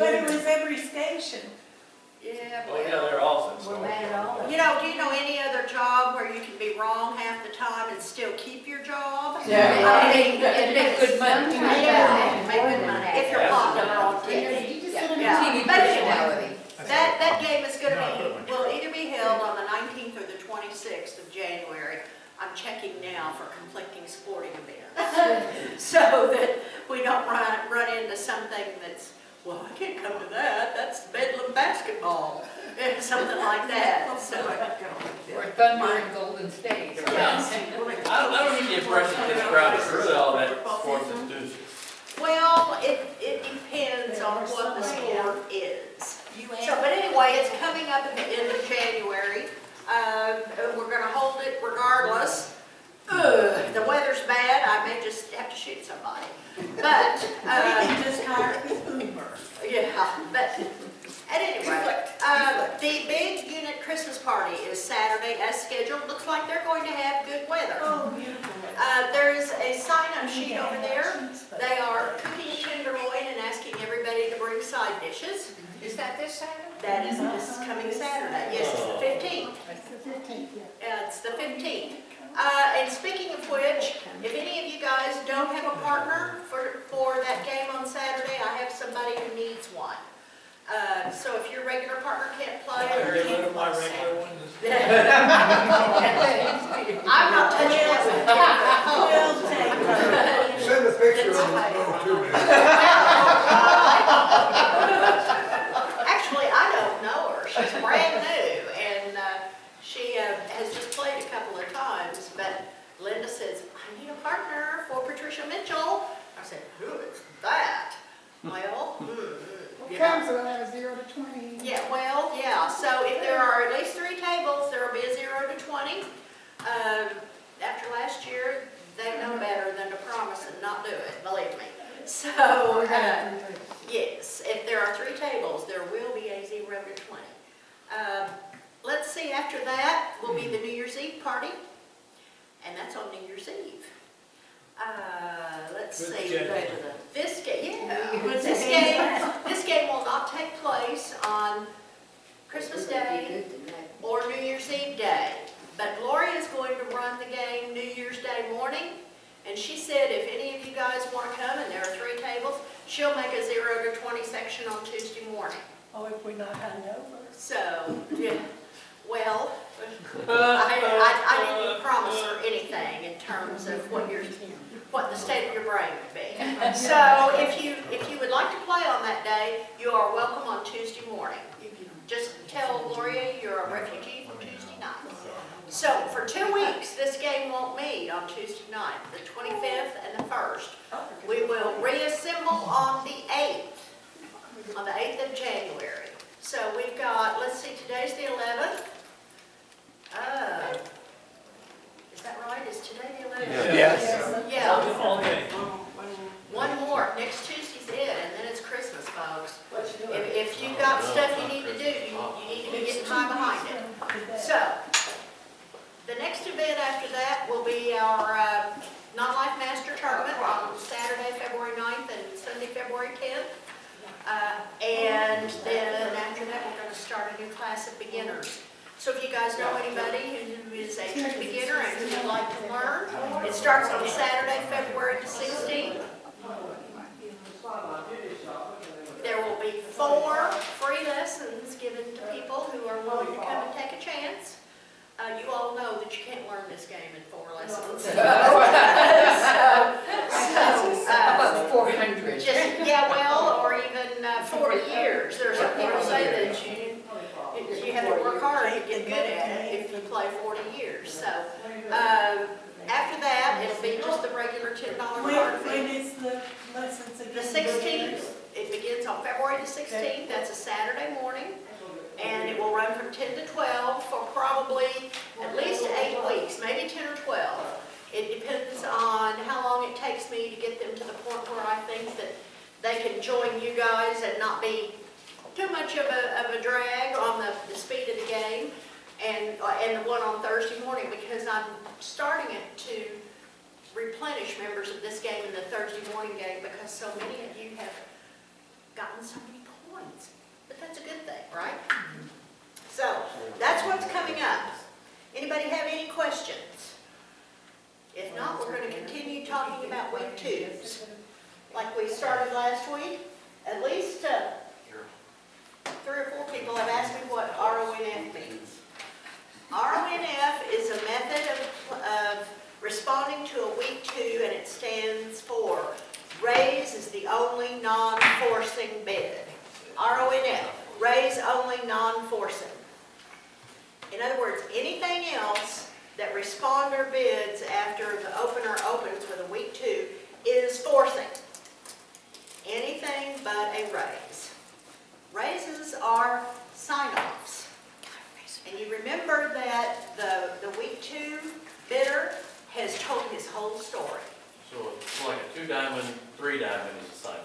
But it was every station. Yeah, Oh, yeah, they're awesome. We're mad at all. You know, do you know any other job where you can be wrong half the time and still keep your job? Yeah. I mean, It'd make good money. Yeah, make good money, if you're popular on TV. Yeah, but anyway, that game is gonna be, will either be held on the 19th or the 26th of January. I'm checking now for conflicting sporting events, so that we don't run into something that's, well, I can't come to that, that's Bedlam basketball, something like that, so. Or Thunder and Golden State. Or Yes. I don't get the impression that this crowd is really all that sports enthusiast. Well, it depends on what the sport is. So, but anyway, it's coming up at the end of January. We're gonna hold it regardless. The weather's bad, I may just have to shoot somebody. But, We can just hire the Uber. yeah, but at any rate, the big unit Christmas party is Saturday as scheduled. Looks like they're going to have good weather. Oh, beautiful. There is a sign-up sheet over there. They are cooking tenderloin and asking everybody to bring side dishes. Is that this Saturday? That is this coming Saturday. Yes, it's the 15th. It's the 15th, yeah. Yeah, it's the 15th. And speaking of which, if any of you guys don't have a partner for that game on Saturday, I have somebody who needs one. So if your regular partner can't play or Get rid can't of my play regular one. I'm not touching that We'll take her. Send a picture of it to me. Actually, I don't know her. She's brand new, and she has just played a couple of times. But Linda says, "I need a partner for Patricia Mitchell." I said, "Who is that?" Well, What you know. comes with that, 0 to 20? Yeah, well, yeah. So if there are at least 3 tables, there will be a 0 to 20. After last year, they know better than to promise and not do it. Believe me. So. Yes, if there are 3 tables, there will be a 0 to 20. Let's see, after that will be the New Year's Eve party, and that's on New Year's Eve. Let's Good see, schedule. this game will not take place on Christmas Day or New Year's Eve day, but Gloria is going to run the game New Year's Day morning. And she said if any of you guys want to come, and there are 3 tables, she'll make a 0 to 20 section on Tuesday morning. Oh, if we're not hungover. So, yeah, well, I didn't promise her anything in terms of what the state of your brain would be. So if you would like to play on that day, you are welcome on Tuesday morning. Just tell Gloria you're a refugee from Tuesday night. So for 2 weeks, this game won't meet on Tuesday night, the 25th and the 1st. We will reassemble on the 8th of January. So we've got, let's see, today's the 11th. Is that right? Is today the 11th? Yes. Yeah. All day. One more. Next Tuesday's it, and then it's Christmas, folks. If you've got stuff you need to do, you need to be getting time behind it. So, the next event after that will be our Non-Life Master Tournament on Saturday, February 9th and Sunday, February 10th. And then after that, we're going to start a new class of beginners. So if you guys know anybody who is a true beginner and who would like to learn, it starts on Saturday, February the 16th. There will be 4 free lessons given to people who are willing to come and take a chance. You all know that you can't learn this game in 4 lessons. About 400. Yeah, well, or even 40 years. There are some people say that you have to work hard to get good at it if you play 40 years. So after that, it'll be just the regular $10 card When fee. is the lessons again? The 16th, it begins on February the 16th. That's a Saturday morning. And it will run from 10 to 12 for probably at least 8 weeks, maybe 10 or 12. It depends on how long it takes me to get them to the point where I think that they can join you guys and not be too much of a drag on the speed of the game. And the one on Thursday morning, because I'm starting it to replenish members of this game in the Thursday morning game, because so many of you have gotten so many points. points. But that's a good thing, right? So, that's what's coming up. Anybody have any questions? If not, we're going to continue talking about week 2s. Like we started last week, at least 3 or 4 people have asked me what RONF means. RONF is a method of responding to a week 2, and it stands for Raise is the only non-forcing bid. RONF, Raise only non-forcing. In other words, anything else that responder bids after the opener opens with a week 2 is forcing. Anything but a raise. Raises are sign-offs. And you remember that the week 2 bidder has told his whole story. So it's like a 2 diamond, 3 diamond is a sign.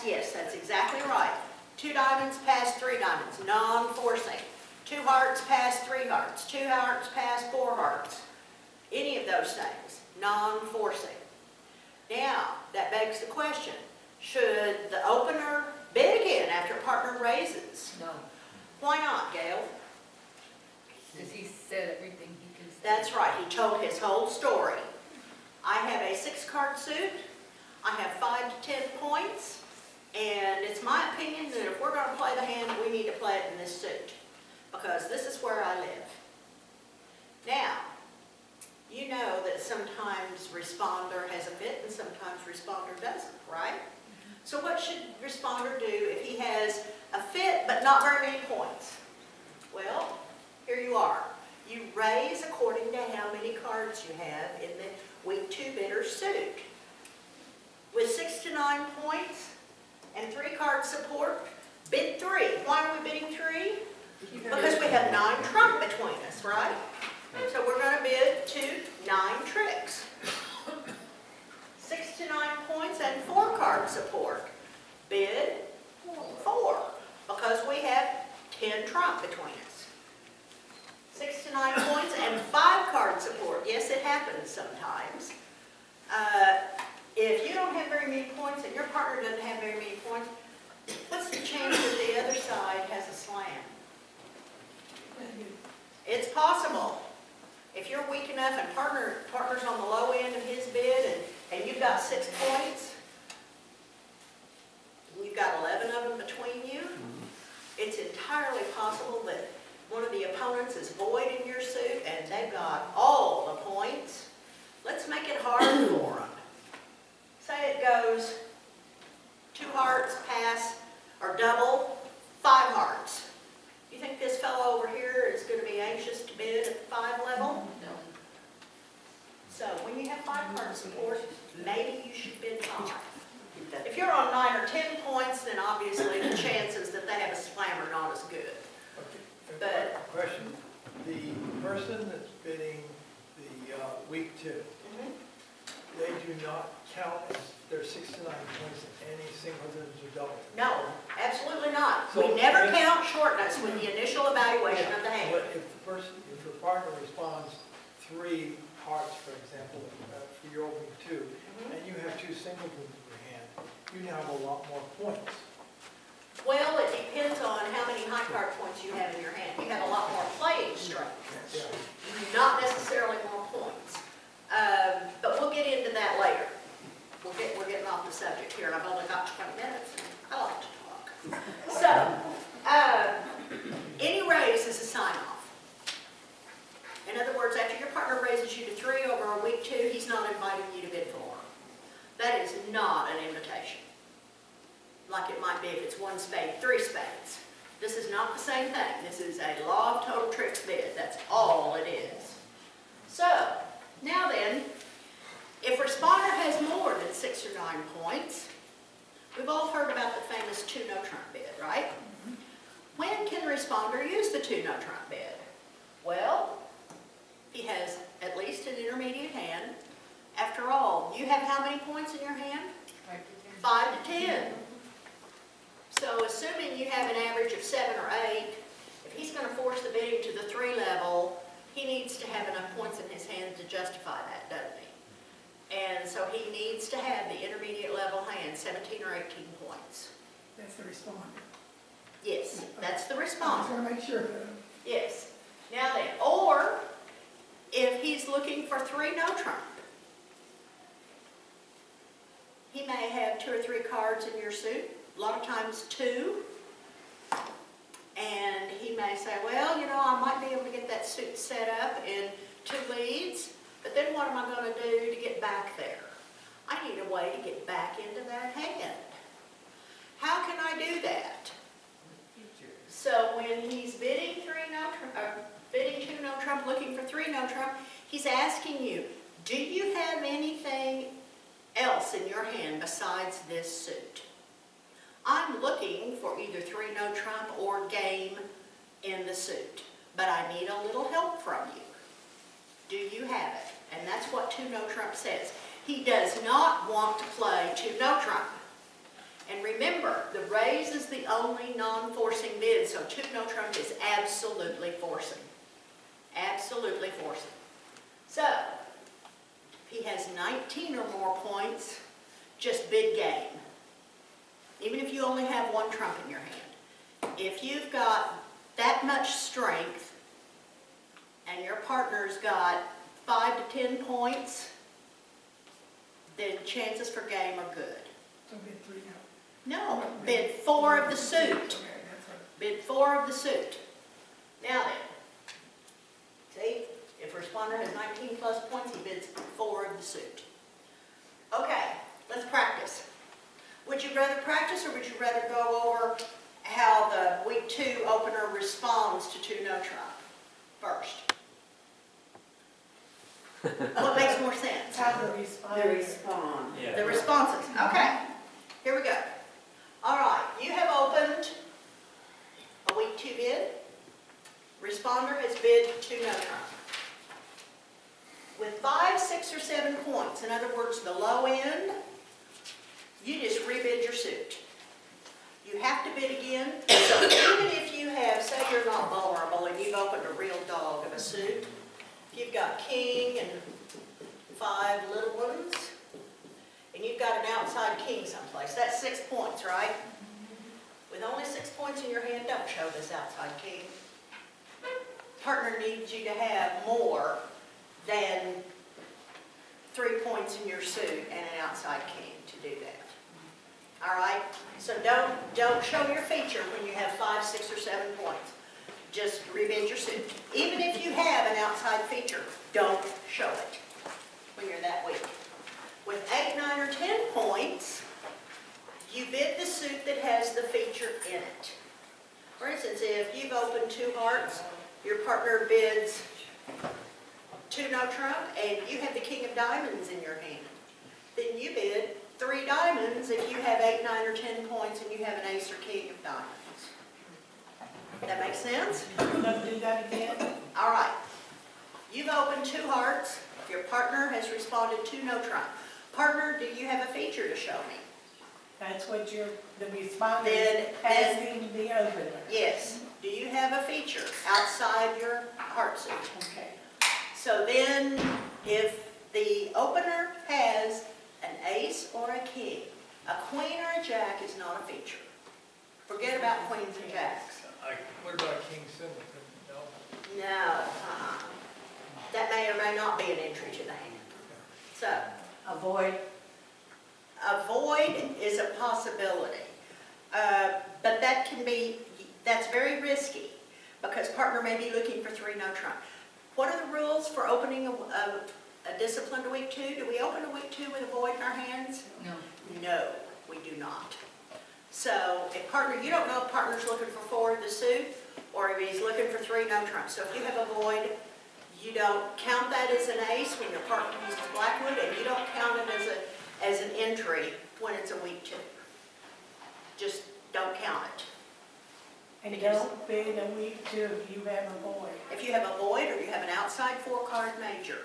Yes, that's exactly right. 2 diamonds past 3 diamonds, non-forcing. 2 hearts past 3 hearts, 2 hearts past 4 hearts. Any of those things, non-forcing. Now, that begs the question, should the opener bid again after partner raises? No, Why not, Gail? because he said everything he can say. That's right, he told his whole story. I have a 6-card suit, I have 5 to 10 points, and it's my opinion that if we're going to play the hand, we need to play it in this suit, because this is where I live. Now, you know that sometimes responder has a fit and sometimes responder doesn't, right? So what should responder do if he has a fit but not very many points? Well, here you are. You raise according to how many cards you have in the week 2 bidder suit. With 6 to 9 points and 3 card support, bid 3. Why are we bidding 3? Because we have 9 trump between us, right? So we're going to bid 9 tricks. 6 to 9 points and 4 card support. Bid 4, because we have 10 trump between us. 6 to 9 points and 5 card support. Yes, it happens sometimes. If you don't have very many points and your partner doesn't have very many points, what's the chance that the other side has a slam? It's possible. If you're weak enough and partner's on the low end of his bid and you've got 6 points, you've got 11 of them between you, it's entirely possible that one of the opponents is void in your suit and they've got all the points. Let's make it hard for them. Say it goes 2 hearts pass or double, 5 hearts. You think this fellow over here is going to be anxious to bid at the 5 level? No. So when you have 5 card support, maybe you should bid 5. If you're on 9 or 10 points, then obviously the chances that they have a slam are not as good. Okay. Question, the person that's bidding the week 2, they do not count as their 6 to 9 points in any singletons or doubles? No, absolutely not. So- We never count shortness with the initial evaluation of the hand. But if the partner responds 3 hearts, for example, for your opening 2, and you have 2 singletons in your hand, you now have a lot more points. Well, it depends on how many high card points you have in your hand. You have a lot more playing strength, Yeah. not necessarily more points. But we'll get into that later. We're getting off the subject here, and I've only got 20 minutes, and I like to talk. So, any raise is a sign-off. In other words, after your partner raises you to 3 over a week 2, he's not inviting you to bid 4. That is not an invitation. Like it might be if it's 1 spade, 3 spades. This is not the same thing. This is a law of total tricks bid. That's all it is. So, now then, if responder has more than 6 or 9 points, we've all heard about the famous 2 no trump bid, right? When can responder use the 2 no trump bid? Well, he has at least an intermediate hand. After all, you have how many points in your hand? 5 to 10. So assuming you have an average of 7 or 8, if he's going to force the bidding to the 3 level, he needs to have enough points in his hand to justify that, doesn't he? And so he needs to have the intermediate level hand, 17 or 18 points. That's the responder. Yes, that's the I just responder. want to make sure. Yes. Now then, or if he's looking for 3 no trump, he may have 2 or 3 cards in your suit, a lot of times 2. And he may say, well, you know, I might be able to get that suit set up in 2 leads, but then what am I going to do to get back there? I need a way to get back into that hand. How can I do that? So when he's bidding 2 no trump, looking for 3 no trump, he's asking you, do you have anything else in your hand besides this suit? I'm looking for either 3 no trump or game in the suit, but I need a little help from you. Do you have it? And that's what 2 no trump says. He does not want to play 2 no trump. And remember, the raise is the only non-forcing bid, so 2 no trump is absolutely forcing. Absolutely forcing. So, if he has 19 or more points, just bid game. Even if you only have 1 trump in your hand. If you've got that much strength and your partner's got 5 to 10 points, then chances for game are good. So bid 3 now. No, bid 4 of the suit. Okay, that's right. Bid 4 of the suit. Now then, see, if responder has 19 plus points, he bids 4 of the suit. Okay, let's practice. Would you rather practice or would you rather go over how the week 2 opener responds to 2 no trump first? What makes more sense? How to respond. The respond. Yeah. The responses. Okay, here we go. All right, you have opened a week 2 bid. Responder has bid 2 no trump. With 5, 6, or 7 points, in other words, the low end, you just rebid your suit. You have to bid again. So even if you have, say you're not vulnerable and you've opened a real dog of a suit, if you've got king and 5 little ones, and you've got an outside king someplace, that's 6 points, right? With only 6 points in your hand, don't show this outside king. Partner needs you to have more than 3 points in your suit and an outside king to do that. All right? So don't show your feature when you have 5, 6, or 7 points. Just rebid your suit. Even if you have an outside feature, don't show it when you're that weak. With 8, 9, or 10 points, you bid the suit that has the feature in it. For instance, if you've opened 2 hearts, your partner bids 2 no trump, and you have the king of diamonds in your hand, then you bid 3 diamonds if you have 8, 9, or 10 points and you have an ace or king of diamonds. That makes sense? Let's do that again. All right. You've opened 2 hearts. Your partner has responded 2 no trump. Partner, do you have a feature to show me? That's what the responder Then- is asking the opener. Yes. Do you have a feature outside your heart suit? Okay. So then, if the opener has an ace or a king, a queen or a jack is not a feature. Forget about queens and jacks. What about King Singleton? No? No. That may or may not be an entry to the hand. So, Avoid. avoid is a possibility. But that's very risky because partner may be looking for 3 no trump. What are the rules for opening a disciplined week 2? Do we open a week 2 with a void in our hands? No. No, we do not. So if partner, you don't know if partner's looking for 4 of the suit or if he's looking for 3 no trump. So if you have a void, you don't count that as an ace when your partner uses blackwood, and you don't count it as an entry when it's a week 2. Just don't count it. And don't bid a week 2 if you have a void. If you have a void or you have an outside 4-card major.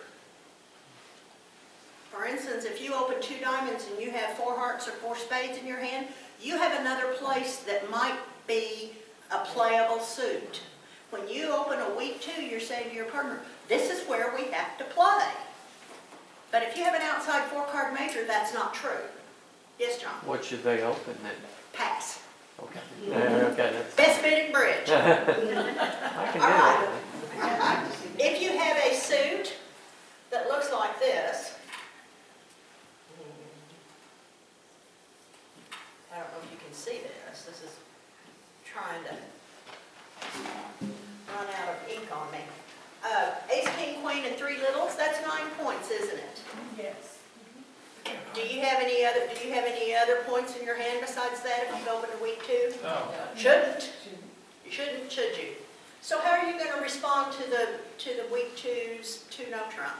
For instance, if you open 2 diamonds and you have 4 hearts or 4 spades in your hand, you have another place that might be a playable suit. When you open a week 2, you're saying to your partner, this is where we have to play. But if you have an outside 4-card major, that's not true. Yes, John? What should they open then? Pass. Okay. Okay, that's, Best bidding bridge. I can do All right. that. If you have a suit that looks like this, I don't know if you can see this. This is trying to run out of ink on me. Ace, king, queen, and three littles, that's 9 points, isn't it? Yes. Do you have any other points in your hand besides that if you've opened a week two? No. Shouldn't. You shouldn't, should you? So how are you going to respond to the week two's two no trump?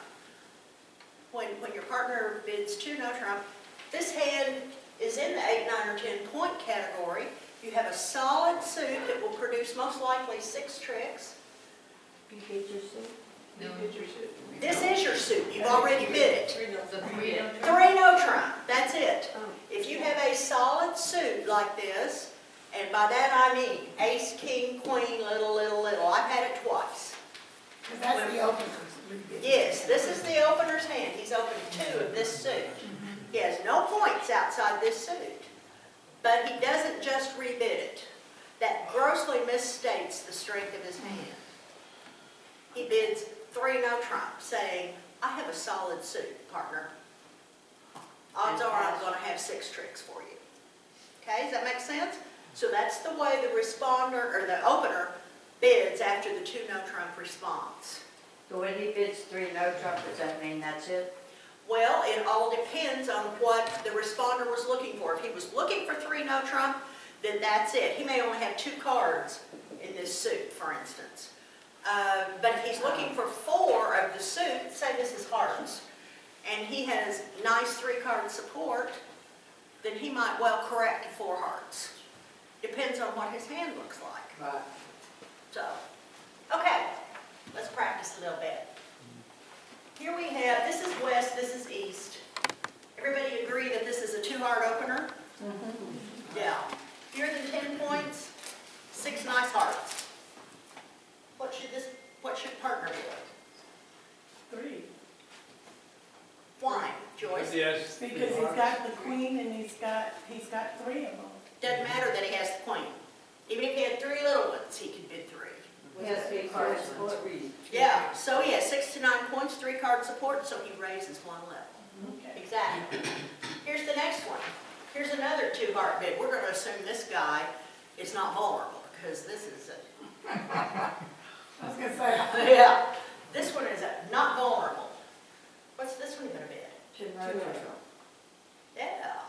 When your partner bids two no trump, this hand is in the 8, 9, or 10 point category. You have a solid suit that will produce most likely 6 tricks. You bid your suit? No. This is your suit. You've already bid it. The three no trump? 3 no trump. That's it. Oh. If you have a solid suit like this, and by that I mean ace, king, queen, little, little, little. I've had it twice. Because that's the openers. Yes, this is the opener's hand. He's opened 2 of this suit. He has no points outside this suit, but he doesn't just rebid it. That grossly misstates the strength of his hand. He bids 3 no trump, saying, I have a solid suit, partner. Odds are I'm going to have 6 tricks for you. Okay, does that make sense? So that's the way the responder, or the opener, bids after the 2 no trump response. So when he bids 3 no trump, does that mean that's it? Well, it all depends on what the responder was looking for. If he was looking for 3 no trump, then that's it. He may only have 2 cards in this suit, for instance. But if he's looking for 4 of the suit, say this is hearts, and he has nice 3-card support, then he might well correct 4 hearts. Depends on what his hand looks like. Right. So, okay, let's practice a little bit. Here we have, this is west, this is east. Everybody agree that this is a 2-heart opener? Yeah. Fewer than 10 points, 6 nice hearts. What should partner do? 3. Why, Joyce? Yes. Because he's got the queen and he's got 3 of them. Doesn't matter that he has the queen. Even if he had 3 little ones, he could bid 3. Yes, three cards. Yeah, so he has 6 to 9 points, 3-card support, so he raises 1 level. Okay. Exactly. Here's the next one. Here's another 2-heart bid. We're going to assume this guy is not vulnerable, because this is I was going to say. yeah. This one is not vulnerable. What's this one going to bid? 2 no trump. Yeah.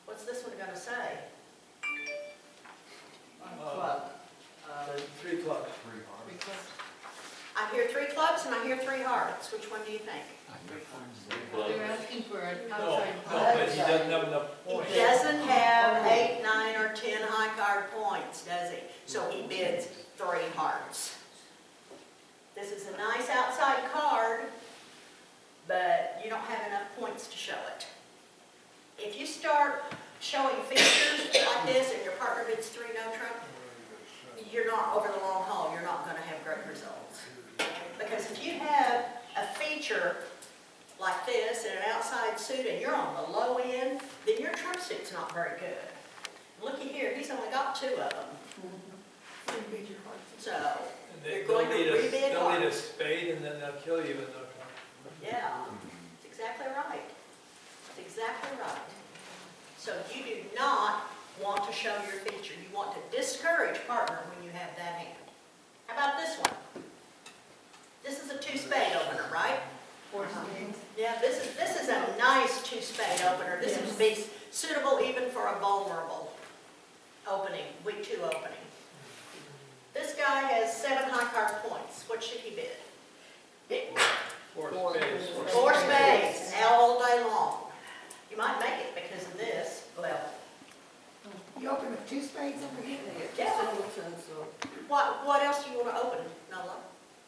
What's this one going to say? Club. 3 clubs. I hear 3 clubs and I hear 3 hearts. Which one do you think? They're asking for an No, outside. but he doesn't have enough He points. doesn't have 8, 9, or 10 high card points, does he? So he bids 3 hearts. This is a nice outside card, but you don't have enough points to show it. If you start showing features like this and your partner bids 3 no trump, you're not, over the long haul, you're not going to have great results. Because if you have a feature like this in an outside suit and you're on the low end, then your trump suit's not very good. Looky here, he's only got 2 of them. So, And you're going to rebid they'll need a hearts. spade and then they'll kill you with no trump. Yeah, that's exactly right. That's exactly right. So you do not want to show your feature. You want to discourage partner when you have that hand. How about this one? This is a 2-spade opener, right? 4 spades. Yeah, this is a nice 2-spade opener. This would be suitable even for a vulnerable opening, week 2 opening. This guy has 7 high card points. What should he bid? 4 spades. 4 spades, all day long. You might make it because of this. Well, You open with 2 spades over here? yeah. What else do you want to open, Nola?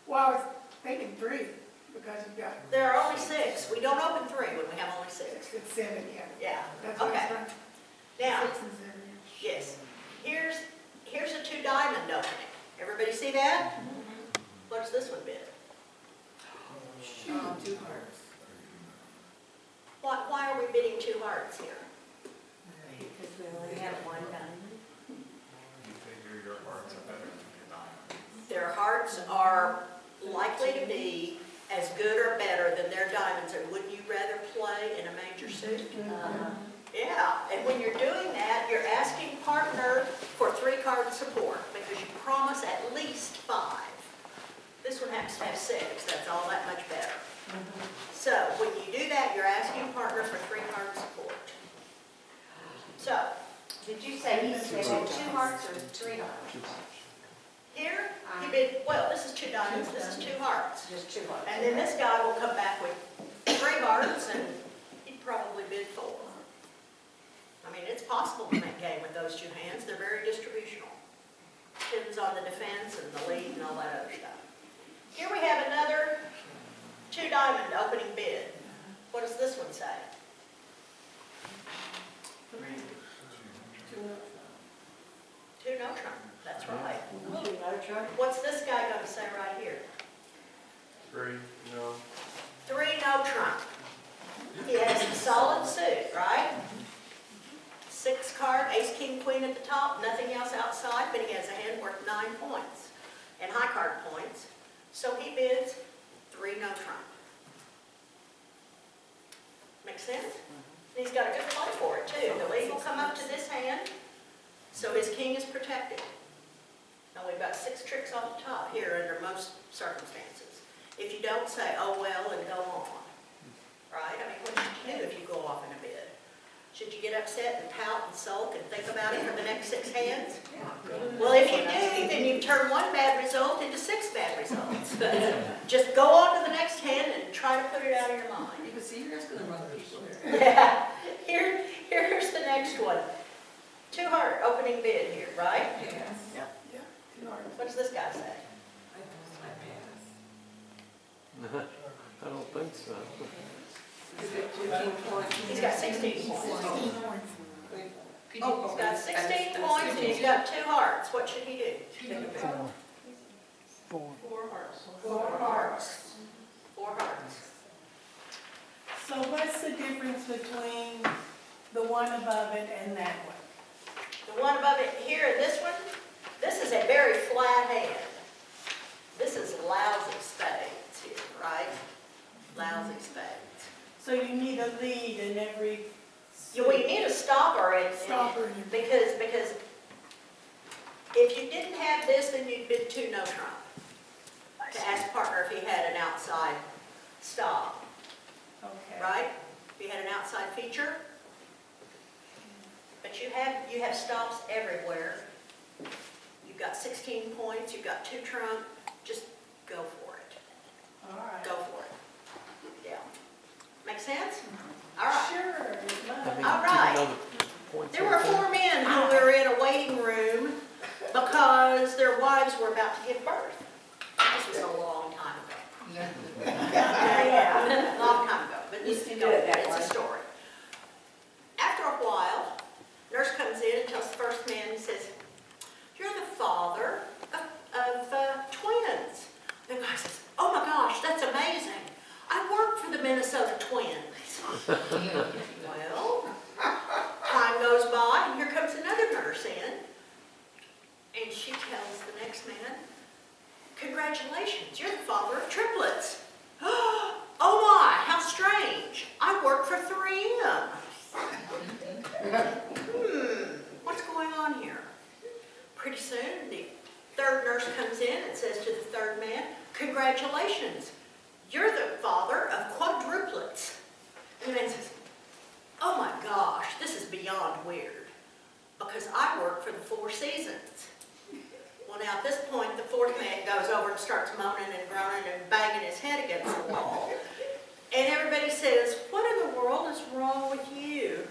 Well, I was thinking 3 because you've got There are only 6. We don't open 3 when we have only 6. 6 and 7, yeah. Yeah, That's what I was okay. trying. Now, 6 and 7, yeah. yes, here's a 2 diamond opening. Everybody see that? What does this one bid? 2 hearts. Why are we bidding 2 hearts here? Because we only have 1 diamond. be as good or better than their diamonds, and wouldn't you rather play in a major suit? Yeah, and when you're doing that, you're asking partner for 3-card support because you promise at least 5. This one happens to have 6, that's all that much better. So when you do that, you're asking partner for 3-card support. So Did you say he said 2 hearts or 3 hearts? here, he bid, well, this is 2 diamonds, this is 2 hearts. Just 2 hearts? And then this guy will come back with 3 hearts and he'd probably bid 4. I mean, it's possible to make game with those 2 hands. They're very distributional. Depends on the defense and the lead and all that other stuff. Here we have another 2 diamond opening bid. What does this one say? 2 no trump. That's right. 2 no trump? What's this guy going to say right here? 3, no. 3 no trump. He has a solid suit, right? 6 card, ace, king, queen at the top, nothing else outside, but he has a hand worth 9 points and high card points. So he bids 3 no trump. Make sense? And he's got a good play for it too. The lead will come up to this hand, so his king is protected. Now we've got 6 tricks off the top here under most circumstances. If you don't say, oh well, and go on, right? I mean, what should you do if you go off in a bid? Should you get upset and pout and sulk and think about it for the next 6 hands? Well, if you do, then you turn 1 bad result into 6 bad results. Just go on to the next hand and try to put it out of your mind. But see, you're just gonna run the people. Yeah. Here's the next one. 2 heart opening bid here, right? Yes. What does this guy say? I don't think so. He's got 16 points. Oh, He's got 16 points and he's got 2 hearts. What should he do? 4 hearts. 4 hearts. 4 hearts. So what's the difference between the one above it and that one? The one above it here and this one, this is a very flat hand. This is lousy spades here, right? Lousy spades. So you need a lead in every. Well, you need a stopper Stopper. because if you didn't have this, then you'd bid 2 no trump. To ask partner if he had an outside stop, Okay. right? If you had an outside feature. But you have stops everywhere. You've got 16 points, you've got 2 trump, just go for it. All right. Go for it. Yeah. Make sense? All right. Sure. it's mine. I mean, All do you right. know the points There on were that? 4 men who were in a waiting room because their wives were about to give birth. This was a long time ago. Yeah, long time ago, but this You can do it that it's a way. story. After a while, nurse comes in and tells the first man, he says, "You're the father of twins." The guy says, "Oh my gosh, that's amazing. I work for the Minnesota Twins." Well, time goes by, and here comes another nurse in, and she tells the next man, "Congratulations, you're the father of triplets." "Oh my, how strange. I work for 3M. What's going on here?" Pretty soon, the 3rd nurse comes in and says to the 3rd man, "Congratulations, you're the father of quadruplets." And the man says, "Oh my gosh, this is beyond weird, because I work for the 4 seasons." Well, now at this point, the 4th man goes over and starts moaning and groaning and banging his head against the wall. And everybody says, "What in the world is wrong with you?"